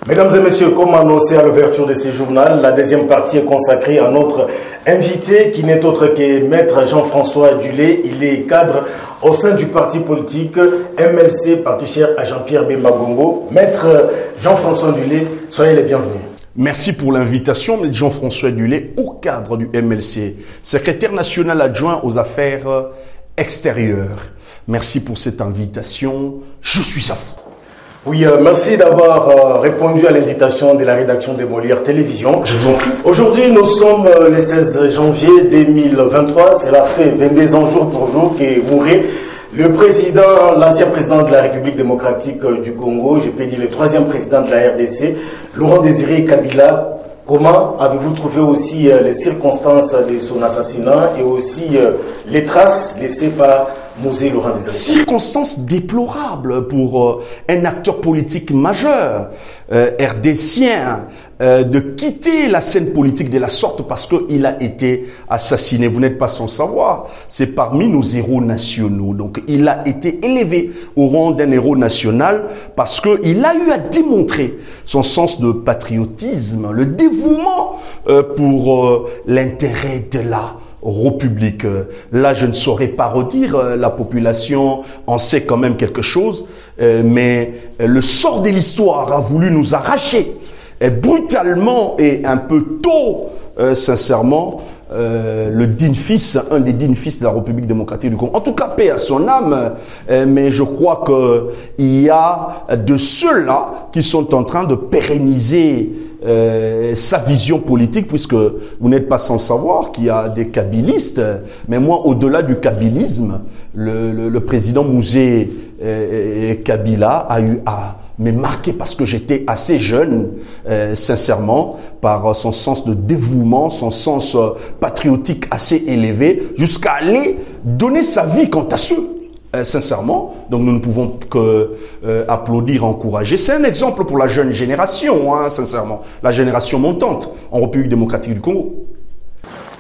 Mesdames et messieurs, comme annoncé à l'ouverture de ce journal, la deuxième partie est consacrée à notre invité qui n'est autre que Maître Jean-François Dulé. Il est cadre au sein du parti politique MLC, parti cher à Jean-Pierre Bemba Gombo. Maître Jean-François Dulé, soyez les bienvenus. Merci pour l'invitation, Maître Jean-François Dulé, au cadre du MLC, secrétaire national adjoint aux affaires extérieures. Merci pour cette invitation. Je suis à vous. Oui, merci d'avoir répondu à l'invitation de la rédaction de Molière Télévision. Je vous en prie. Aujourd'hui, nous sommes le 16 janvier 2023. Cela fait 22 ans jour pour jour que mourait le président, l'ancien président de la République démocratique du Congo, je peux dire le troisième président de la RDC, Laurent Désiré Kabila. Comment avez-vous trouvé aussi les circonstances de son assassinat et aussi les traces laissées par Mosé Laurent Désiré? Circonstances déplorables pour un acteur politique majeur, RDCien, de quitter la scène politique de la sorte parce qu'il a été assassiné. Vous n'êtes pas sans savoir, c'est parmi nos héros nationaux. Donc il a été élevé au rang d'un héros national parce qu'il a eu à démontrer son sens de patriotisme, le dévouement pour l'intérêt de la République. Là, je ne saurais pas redire, la population en sait quand même quelque chose, mais le sort de l'histoire a voulu nous arracher brutalement et un peu tôt, sincèrement, le digne fils, un des dignes fils de la République démocratique du Congo. En tout cas, paix à son âme, mais je crois qu'il y a de ceux-là qui sont en train de pérenniser sa vision politique, puisque vous n'êtes pas sans savoir qu'il y a des kabylistes, mais moi, au-delà du kabylisme, le président Mosé Kabila a eu à me marquer parce que j'étais assez jeune, sincèrement, par son sens de dévouement, son sens patriotique assez élevé, jusqu'à aller donner sa vie quant à ceux. Sincèrement, donc nous ne pouvons que applaudir, encourager. C'est un exemple pour la jeune génération, hein, sincèrement, la génération montante en République démocratique du Congo.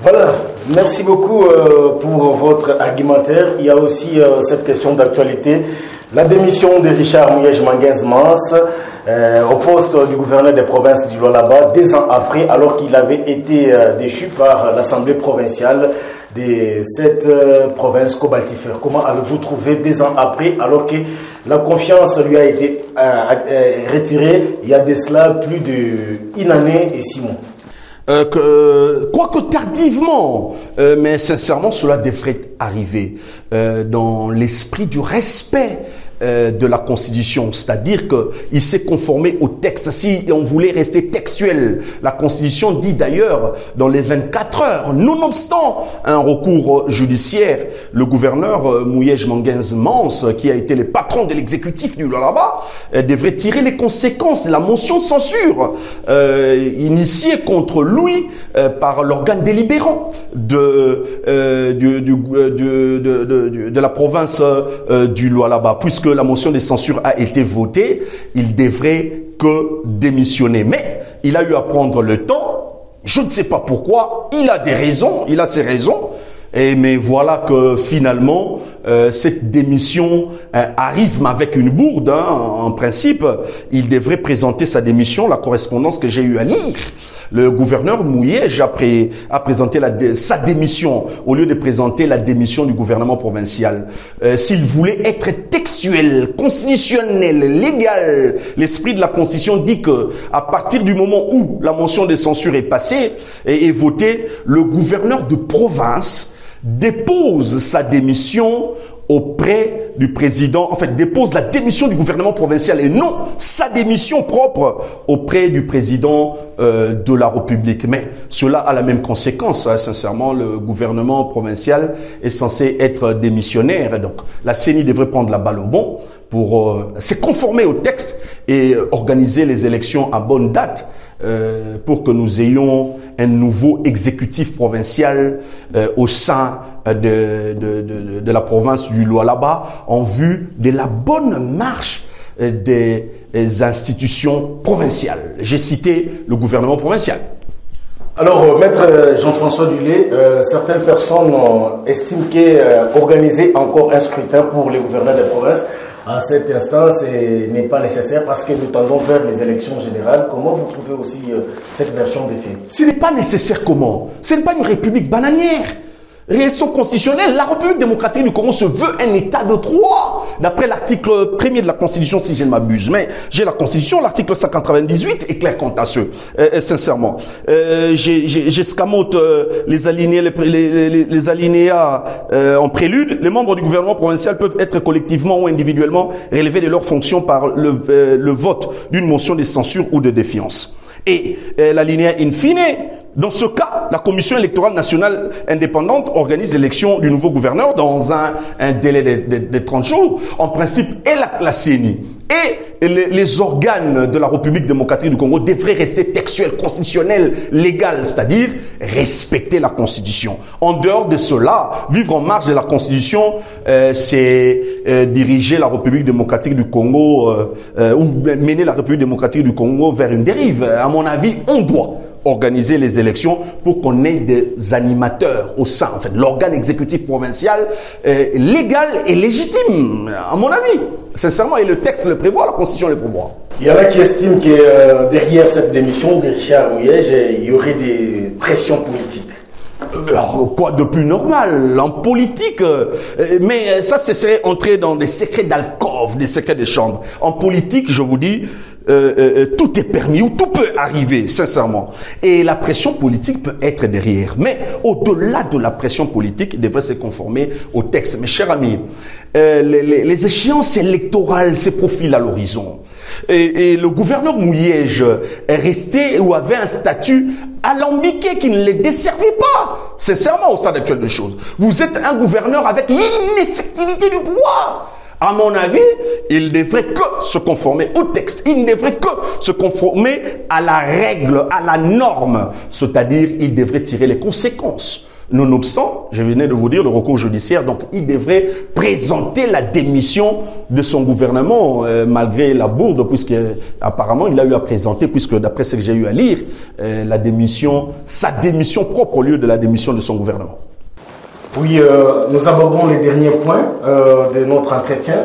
Voilà, merci beaucoup pour votre argumentaire. Il y a aussi cette question d'actualité. La démission de Richard Mouyej-Manguez-Mans au poste du gouverneur des provinces du Lualaba, 2 ans après, alors qu'il avait été déchu par l'Assemblée provinciale de cette province cobaltifère. Comment avez-vous trouvé 2 ans après, alors que la confiance lui a été retirée il y a de cela plus d'1 année et 6 mois? Quoique tardivement, mais sincèrement, cela devrait arriver dans l'esprit du respect de la Constitution, c'est-à-dire qu'il s'est conformé au texte. Si on voulait rester textuel, la Constitution dit d'ailleurs dans les 24 heures, nonobstant un recours judiciaire, le gouverneur Mouyej-Manguez-Mans, qui a été le patron de l'exécutif du Lualaba, devrait tirer les conséquences de la motion de censure initiée contre lui par l'organe délibérant de la province du Lualaba, puisque la motion de censure a été votée, il devrait que démissionner. Mais il a eu à prendre le temps, je ne sais pas pourquoi, il a des raisons, il a ses raisons, mais voilà que finalement, cette démission arrive, mais avec une bourde, hein, en principe. Il devrait présenter sa démission, la correspondance que j'ai eu à lire. Le gouverneur Mouyej a présenté sa démission au lieu de présenter la démission du gouvernement provincial. S'il voulait être textuel, constitutionnel, légal, l'esprit de la Constitution dit que à partir du moment où la motion de censure est passée et est votée, le gouverneur de province dépose sa démission auprès du président, en fait, dépose la démission du gouvernement provincial et non sa démission propre auprès du président de la République. Mais cela a la même conséquence, hein, sincèrement, le gouvernement provincial est censé être démissionnaire. Donc, la CENI devrait prendre la balle au bon pour se conformer au texte et organiser les élections à bonne date pour que nous ayons un nouveau exécutif provincial au sein de la province du Lualaba en vue de la bonne marche des institutions provinciales. J'ai cité le gouvernement provincial. Alors, Maître Jean-François Dulé, certaines personnes estiment qu'organiser encore un scrutin pour les gouverneurs des provinces à cet instant, ce n'est pas nécessaire parce que nous tendons vers les élections générales. Comment vous trouvez aussi cette version des faits? Ce n'est pas nécessaire comment? Ce n'est pas une république bananière. Réaction constitutionnelle, la République démocratique du Congo se veut un état de droit, d'après l'article 1er de la Constitution, si je ne m'abuse. Mais j'ai la Constitution, l'article 198 est clair quant à ce. Sincèrement, j'escamote les alinéas en prélude. Les membres du gouvernement provincial peuvent être collectivement ou individuellement relevés de leurs fonctions par le vote d'une motion de censure ou de défiance. Et l'alinéa in fine, dans ce cas, la Commission électorale nationale indépendante organise l'élection du nouveau gouverneur dans un délai de 30 jours. En principe, et la CENI et les organes de la République démocratique du Congo devraient rester textuels, constitutionnels, légaux, c'est-à-dire respecter la Constitution. En dehors de cela, vivre en marge de la Constitution, c'est diriger la République démocratique du Congo ou mener la République démocratique du Congo vers une dérive. À mon avis, on doit organiser les élections pour qu'on ait des animateurs au sein, en fait, l'organe exécutif provincial légal et légitime, à mon avis. Sincèrement, et le texte le prévoit, la Constitution le prévoit. Il y en a qui estiment que derrière cette démission de Richard Mouyej, il y aurait des pressions politiques. Alors, quoi de plus normal en politique, mais ça, ce serait entrer dans des secrets d'alcôve, des secrets de chambre. En politique, je vous dis, tout est permis ou tout peut arriver, sincèrement. Et la pression politique peut être derrière. Mais au-delà de la pression politique, il devrait se conformer au texte. Mes chers amis, les échéances électorales se profilent à l'horizon. Et le gouverneur Mouyej est resté ou avait un statut alambiqué qui ne les desservait pas, sincèrement, au stade actuel des choses. Vous êtes un gouverneur avec l'ineffectivité du pouvoir. À mon avis, il ne devrait que se conformer au texte. Il ne devrait que se conformer à la règle, à la norme. C'est-à-dire, il devrait tirer les conséquences. Nonobstant, je venais de vous dire, le recours judiciaire, donc il devrait présenter la démission de son gouvernement, malgré la bourde, puisque apparemment il a eu à présenter, puisque d'après ce que j'ai eu à lire, sa démission propre au lieu de la démission de son gouvernement. Oui, nous abordons les derniers points de notre entretien.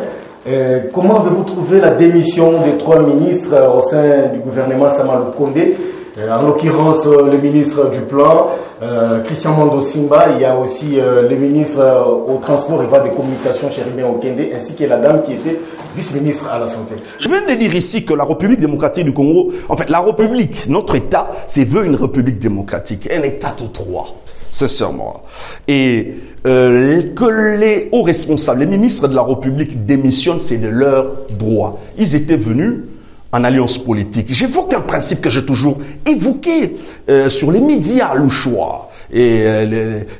Comment avez-vous trouvé la démission des 3 ministres au sein du gouvernement Samalou Kondé? En l'occurrence, le ministre du Plan, Christian Mondo Simba, il y a aussi le ministre au transport et voies de communication, Chéribin Okende, ainsi que la dame qui était vice-ministre à la Santé. Je viens de dire ici que la République démocratique du Congo, en fait, la République, notre État, c'est veut une République démocratique, un État de droit. Sincèrement. Et que les hauts responsables, les ministres de la République démissionnent, c'est de leur droit. Ils étaient venus en alliance politique. J'évoque un principe que j'ai toujours évoqué sur les médias louchois et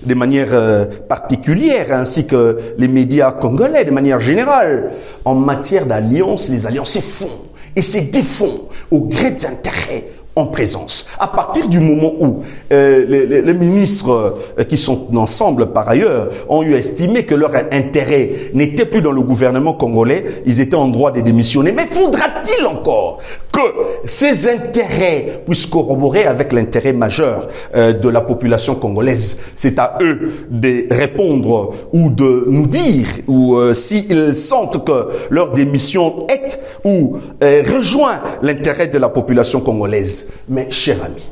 de manière particulière, ainsi que les médias congolais de manière générale. En matière d'alliance, les alliances se font et se défont au gré des intérêts en présence. À partir du moment où les ministres qui sont ensemble par ailleurs ont eu estimé que leur intérêt n'était plus dans le gouvernement congolais, ils étaient en droit de démissionner. Mais faudra-t-il encore que ces intérêts puissent corroborer avec l'intérêt majeur de la population congolaise? C'est à eux de répondre ou de nous dire ou s'ils sentent que leur démission est ou rejoint l'intérêt de la population congolaise. Mais, chers amis,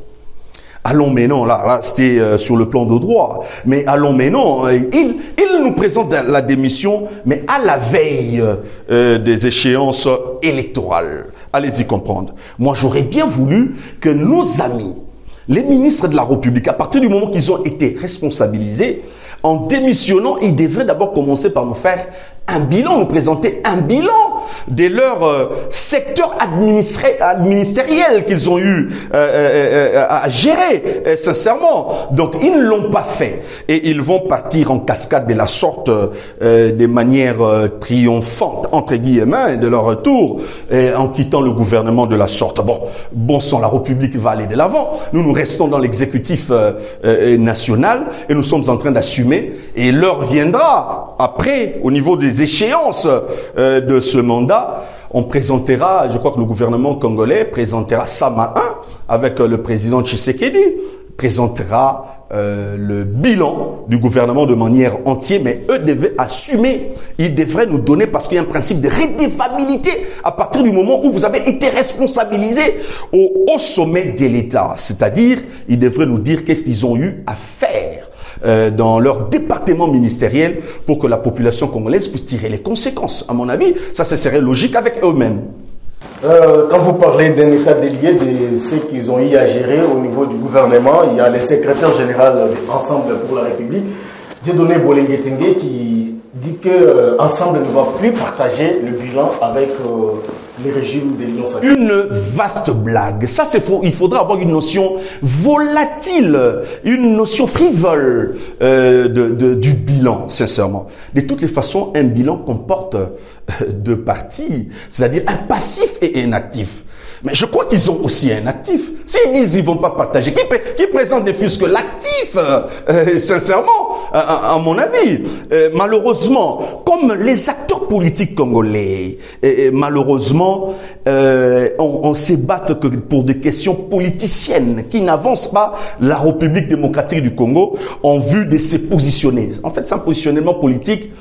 allons maintenant, là c'était sur le plan de droit, mais allons maintenant, il nous présente la démission, mais à la veille des échéances électorales. Allez-y comprendre. Moi, j'aurais bien voulu que nos amis, les ministres de la République, à partir du moment qu'ils ont été responsabilisés, en démissionnant, ils devraient d'abord commencer par nous faire un bilan, nous présenter un bilan de leur secteur administériel qu'ils ont eu à gérer, sincèrement. Donc, ils ne l'ont pas fait. Et ils vont partir en cascade de la sorte, de manière triomphante, entre guillemets, de leur retour, en quittant le gouvernement de la sorte. Bon sang, la République va aller de l'avant. Nous restons dans l'exécutif national et nous sommes en train d'assumer. Et l'heure viendra, après, au niveau des échéances de ce mandat, on présentera, je crois que le gouvernement congolais présentera Sama 1 avec le président Tshisekedi, présentera le bilan du gouvernement de manière entière, mais eux devaient assumer, ils devraient nous donner, parce qu'il y a un principe de redevabilité à partir du moment où vous avez été responsabilisé au sommet de l'État. C'est-à-dire, ils devraient nous dire qu'est-ce qu'ils ont eu à faire dans leur département ministériel pour que la population congolaise puisse tirer les conséquences. À mon avis, ça serait logique avec eux-mêmes. Quand vous parlez d'un état délié de ce qu'ils ont eu à gérer au niveau du gouvernement, il y a le secrétaire général de Ensemble pour la République, Dieudonné Bolenguetenge, qui dit que Ensemble ne va plus partager le bilan avec les régimes de l'Union sacrée. Une vaste blague. Ça, c'est faux. Il faudra avoir une notion volatile, une notion frivole du bilan, sincèrement. De toutes les façons, un bilan comporte deux parties, c'est-à-dire un passif et un actif. Mais je crois qu'ils ont aussi un actif. S'ils disent qu'ils ne vont pas partager, qui présente ne fût-ce que l'actif, sincèrement, à mon avis. Malheureusement, comme les acteurs politiques congolais, malheureusement, on se bat que pour des questions politiciennes qui n'avancent pas la République démocratique du Congo en vue de se positionner. En fait, c'est un positionnement politique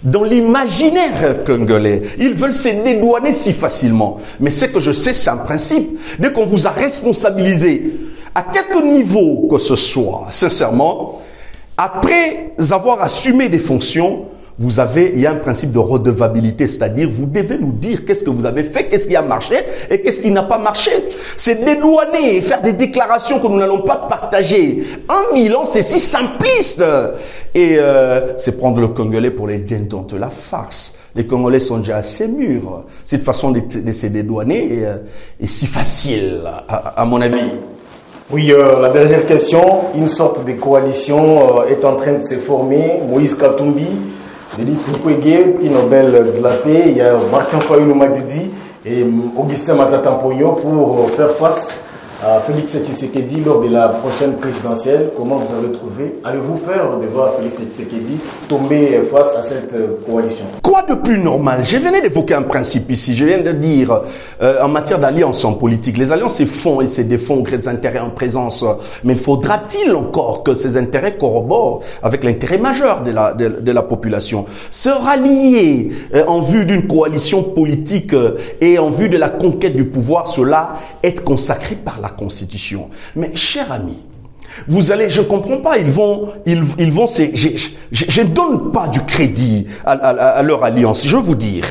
dans l'imaginaire congolais. Ils veulent se dédouaner si facilement. Mais ce que je sais, c'est un principe. Dès qu'on vous a responsabilisé, à quelque niveau que ce soit, sincèrement, après avoir assumé des fonctions, il y a un principe de redevabilité, c'est-à-dire vous devez nous dire qu'est-ce que vous avez fait, qu'est-ce qui a marché et qu'est-ce qui n'a pas marché. C'est dédouaner et faire des déclarations que nous n'allons pas partager. Un bilan, c'est si simpliste. Et c'est prendre le Congolais pour les dindons de la farce. Les Congolais sont déjà assez mûrs. Cette façon de se dédouaner est si facile, à mon avis. Oui, la dernière question. Une sorte de coalition est en train de se former. Moïse Katumbi, Denis Mukwege, prix Nobel de la paix. Il y a Martin Fayulu Madidi et Augustin Matata Mponyo pour faire face à Félix Tshisekedi lors de la prochaine présidentielle. Comment vous avez trouvé? Avez-vous peur de voir Félix Tshisekedi tomber face à cette coalition? Quoi de plus normal? Je venais d'évoquer un principe ici. Je viens de dire, en matière d'alliance en politique, les alliances se font et se défont au gré des intérêts en présence. Mais faudra-t-il encore que ces intérêts corroborent avec l'intérêt majeur de la population? Se rallier en vue d'une coalition politique et en vue de la conquête du pouvoir, cela est consacré par la Constitution. Mais, cher ami, vous allez, je comprends pas, ils vont, je ne donne pas du crédit à leur alliance. Je veux vous dire,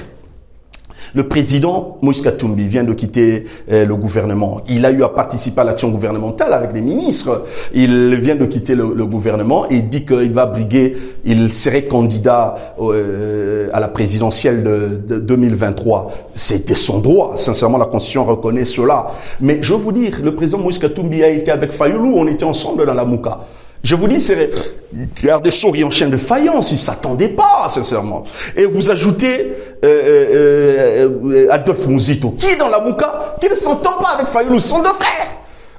le président Moïse Katumbi vient de quitter le gouvernement. Il a eu à participer à l'action gouvernementale avec des ministres. Il vient de quitter le gouvernement et dit qu'il va briguer, il serait candidat à la présidentielle de 2023. C'était son droit. Sincèrement, la Constitution reconnaît cela. Mais je veux vous dire, le président Moïse Katumbi a été avec Fayulu. On était ensemble dans la Mouka. Je vous dis, c'est regardez souris en chaîne de faïence, ils ne s'attendaient pas, sincèrement. Et vous ajoutez Adolphe Mouzito, qui est dans la Mouka, qui ne s'entend pas avec Fayulu, sont deux frères.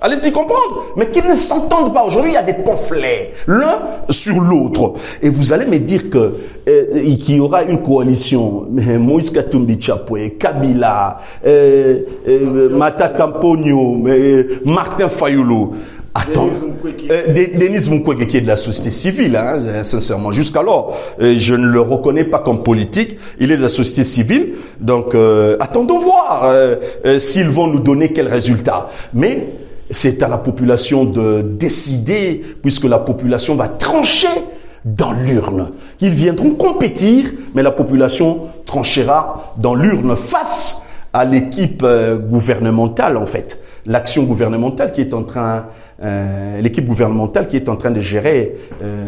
Allez-y comprendre, mais qui ne s'entendent pas. Aujourd'hui, il y a des pamphlets, l'un sur l'autre. Et vous allez me dire qu'il y aura une coalition, Moïse Katumbi Chapwe, Kabila, Matata Mponyo, Martin Fayulu. Attends, Denis Mukwege qui est de la société civile, hein, sincèrement. Jusqu'alors, je ne le reconnais pas comme politique. Il est de la société civile. Donc, attendons voir s'ils vont nous donner quel résultat. Mais c'est à la population de décider, puisque la population va trancher dans l'urne. Ils viendront compétir, mais la population tranchera dans l'urne face à l'équipe gouvernementale, en fait. L'action gouvernementale qui est en train, l'équipe gouvernementale qui est en train de gérer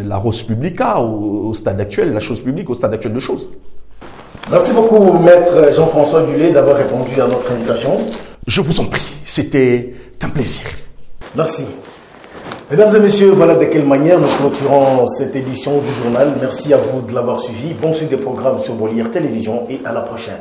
la Ros Publica au stade actuel, la chose publique au stade actuel de choses. Merci beaucoup, maître Jean-François Dulé, d'avoir répondu à notre invitation. Je vous en prie, c'était un plaisir. Merci. Mesdames et messieurs, voilà de quelle manière nous clôturons cette édition du journal. Merci à vous de l'avoir suivi. Bonne suite des programmes sur Bolière Télévision et à la prochaine.